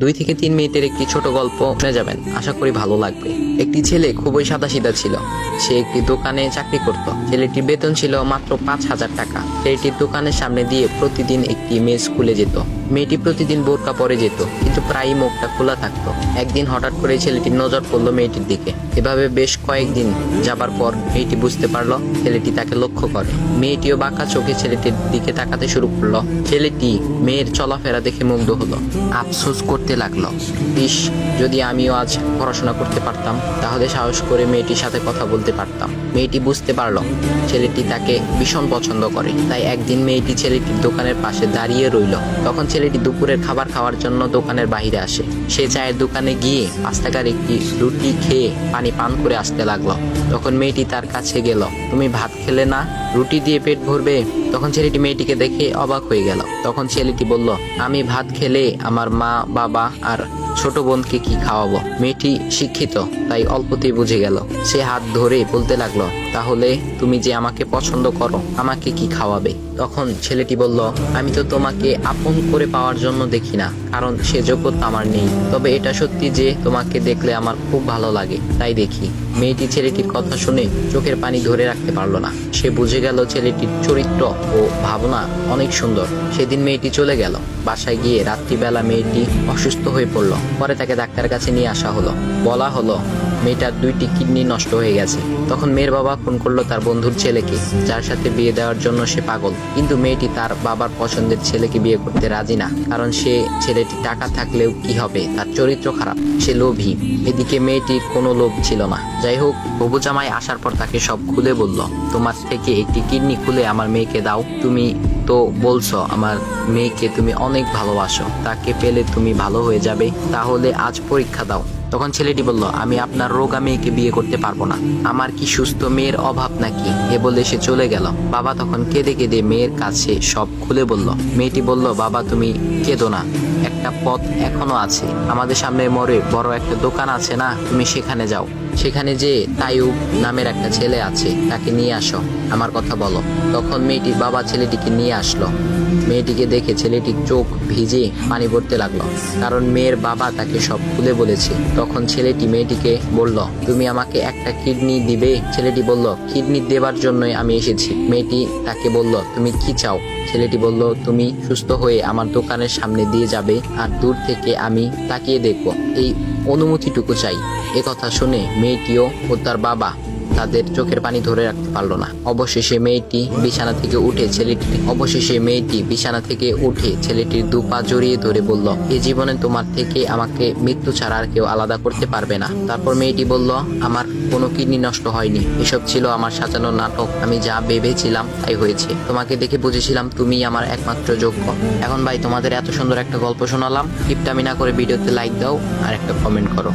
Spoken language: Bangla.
2 থেকে 3 মিনিটের একটি ছোট গল্প শুনে যাবেন, আশা করি ভালো লাগবে। একটি ছেলে খুবই সাদাসিধা ছিল। সে একটি দোকানে চাকরি করত। ছেলেটির বেতন ছিল মাত্র 5,000 টাকা। ছেলেটির দোকানের সামনে দিয়ে প্রতিদিন একটি মেয়ে স্কুলে যেত। মেয়েটি প্রতিদিন বোরকা পরে যেত, কিন্তু প্রায়ই মুখটা খোলা থাকতো। একদিন হঠাৎ করে ছেলেটির নজর পড়লো মেয়েটির দিকে। এভাবে বেশ কয়েকদিন যাবার পর মেয়েটি বুঝতে পারলো ছেলেটি তাকে লক্ষ্য করে। মেয়েটিও বাঁকা চোখে ছেলেটির দিকে তাকাতে শুরু করলো। ছেলেটি মেয়ের চলাফেরা দেখে মুগ্ধ হলো। আফসোস করতে লাগলো, ইস, যদি আমিও আজ পড়াশোনা করতে পারতাম, তাহলে সাহস করে মেয়েটির সাথে কথা বলতে পারতাম। মেয়েটি বুঝতে পারলো ছেলেটি তাকে ভীষণ পছন্দ করে। তাই একদিন মেয়েটি ছেলেটির দোকানের পাশে দাঁড়িয়ে রইল। তখন ছেলেটি দুপুরের খাবার খাওয়ার জন্য দোকানের বাইরে আসে। সে চায়ের দোকানে গিয়ে 5 টাকার একটি রুটি খেয়ে পানি পান করে আসতে লাগলো। তখন মেয়েটি তার কাছে গেল। তুমি ভাত খেলে না, রুটি দিয়ে পেট ভরবে? তখন ছেলেটি মেয়েটিকে দেখে অবাক হয়ে গেল। তখন ছেলেটি বলল, আমি ভাত খেলে আমার মা, বাবা আর ছোট বোনকে কি খাওয়াবো? মেয়েটি শিক্ষিত, তাই অল্পতেই বুঝে গেল। সে হাত ধরে বলতে লাগলো, তাহলে তুমি যে আমাকে পছন্দ করো, আমাকে কি খাওয়াবে? তখন ছেলেটি বলল, আমি তো তোমাকে আপন করে পাওয়ার জন্য দেখি না, কারণ সে যোগ্যতা আমার নেই। তবে এটা সত্যি যে তোমাকে দেখলে আমার খুব ভালো লাগে, তাই দেখি। মেয়েটি ছেলেটির কথা শুনে চোখের পানি ধরে রাখতে পারলো না। সে বুঝে গেল ছেলেটির চরিত্র ও ভাবনা অনেক সুন্দর। সেদিন মেয়েটি চলে গেল। বাসায় গিয়ে রাত্রিবেলা মেয়েটি অসুস্থ হয়ে পড়ল। পরে তাকে ডাক্তারের কাছে নিয়ে আসা হলো। বলা হলো মেয়েটার 2টি কিডনি নষ্ট হয়ে গেছে। তখন মেয়ের বাবা ফোন করলো তার বন্ধুর ছেলেকে, যার সাথে বিয়ে দেওয়ার জন্য সে পাগল। কিন্তু মেয়েটি তার বাবার পছন্দের ছেলেকে বিয়ে করতে রাজি না, কারণ সে ছেলেটি টাকা থাকলেও কি হবে, তার চরিত্র খারাপ, সে লোভী। এদিকে মেয়েটির কোনো লোভ ছিল না। যাই হোক, হবু জামাই আসার পর তাকে সব খুলে বলল, তোমার থেকে একটি কিডনি খুলে আমার মেয়েকে দাও। তুমি তো বলছো আমার মেয়েকে তুমি অনেক ভালোবাসো, তাকে পেলে তুমি ভালো হয়ে যাবে, তাহলে আজ পরীক্ষা দাও। তখন ছেলেটি বলল, আমি আপনার রোগা মেয়েকে বিয়ে করতে পারবো না, আমার কি সুস্থ মেয়ের অভাব নাকি? এ বলে সে চলে গেল। বাবা তখন কেঁদে কেঁদে মেয়ের কাছে সব খুলে বলল। মেয়েটি বলল, বাবা তুমি কেঁদো না, একটা পথ এখনো আছে। আমাদের সামনে মোড়ে বড় একটা দোকান আছে না, তুমি সেখানে যাও। সেখানে যে তাইয়ুব নামের একটা ছেলে আছে, তাকে নিয়ে আসো, আমার কথা বলো। তখন মেয়েটির বাবা ছেলেটিকে নিয়ে আসলো। মেয়েটিকে দেখে ছেলেটির চোখ ভিজে পানি পড়তে লাগলো, কারণ মেয়ের বাবা তাকে সব খুলে বলেছে। তখন ছেলেটি মেয়েটিকে বলল, তুমি আমাকে একটা কিডনি দিবে? ছেলেটি বলল, কিডনি দেবার জন্যই আমি এসেছি। মেয়েটি তাকে বলল, তুমি কি চাও? ছেলেটি বলল, তুমি সুস্থ হয়ে আমার দোকানের সামনে দিয়ে যাবে, আর দূর থেকে আমি তাকিয়ে দেখবো, এই অনুমতিটুকু চাই। কথা শুনে মেয়েটিও ও তার বাবা তাদের চোখের পানি ধরে রাখতে পারলো না। অবশেষে মেয়েটি বিছানা থেকে উঠে ছেলেটির 2 পা জড়িয়ে ধরে বলল, এই জীবনে তোমার থেকে আমাকে মৃত্যু ছাড়া আর কেউ আলাদা করতে পারবে না। তারপর মেয়েটি বলল, আমার কোনো কিডনি নষ্ট হয়নি, এসব ছিল আমার সাজানো নাটক, আমি যা ভেবেছিলাম তাই হয়েছে। তোমাকে দেখে বুঝেছিলাম তুমি আমার একমাত্র যোগ্য। এখন ভাই, তোমাদের এত সুন্দর একটা গল্প শোনালাম, টিপটামি না করে ভিডিওতে লাইক দাও আর একটা কমেন্ট করো।